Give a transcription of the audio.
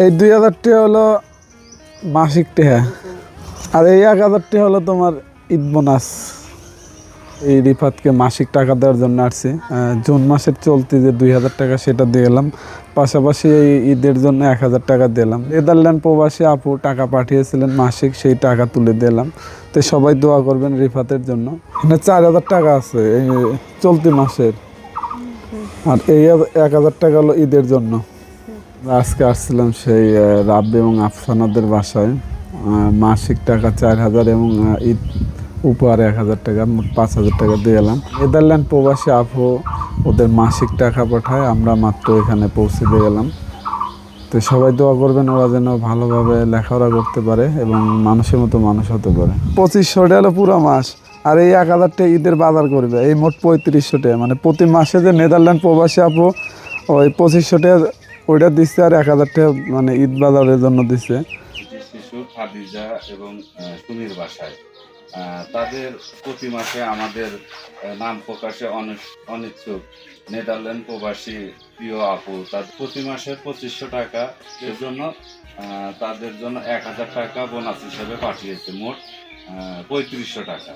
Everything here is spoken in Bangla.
এই 2000 টাকা হলো মাসিক টাকা, আর এই 1000 টাকা হলো তোমার ঈদ বোনাস। এই রিফাতকে মাসিক টাকা দেওয়ার জন্য আসছি। জুন মাসের চলতি যে 2000 টাকা সেটা দিয়ে গেলাম, পাশাপাশি এই ঈদের জন্য 1000 টাকা দিলাম। নেদারল্যান্ড প্রবাসী আপু টাকা পাঠিয়েছিলেন মাসিক, সেই টাকা তুলে দিলাম। তো সবাই দোয়া করবেন রিফাতের জন্য। এখানে 4000 টাকা আছে এই চলতি মাসের, আর এই 1000 টাকা হলো ঈদের জন্য। আজকে আসছিলাম সেই রাব্বি এবং আফসানাদের বাসায়। মাসিক টাকা 4000 এবং ঈদ উপহারে 1000 টাকা, মোট 5000 টাকা দিয়ে এলাম। নেদারল্যান্ড প্রবাসী আপু ওদের মাসিক টাকা পাঠায়, আমরা মাত্র এখানে পৌঁছে দিয়ে গেলাম। তো সবাই দোয়া করবেন ওরা যেন ভালোভাবে লেখাপড়া করতে পারে এবং মানুষের মতো মানুষ হতে পারে। 2500 টাকা হলো পুরো মাস, আর এই 1000 টাকা ঈদের বাজার করবে, এই মোট 3500 টাকা। মানে প্রতি মাসে যে নেদারল্যান্ড প্রবাসী আপু ওই 2500 টাকা ওইটা দিচ্ছে, আর 1000 টাকা মানে ঈদ বাজারের জন্য দিচ্ছে। শিশু খাদিজা এবং সুমির বাসায় তাদের প্রতি মাসে আমাদের নাম প্রকাশে অনিচ্ছুক নেদারল্যান্ড প্রবাসী প্রিয় আপু তাদের প্রতি মাসে 2500 টাকা এর জন্য তাদের জন্য 1000 টাকা বোনাস হিসেবে পাঠিয়েছে, মোট 3500 টাকা।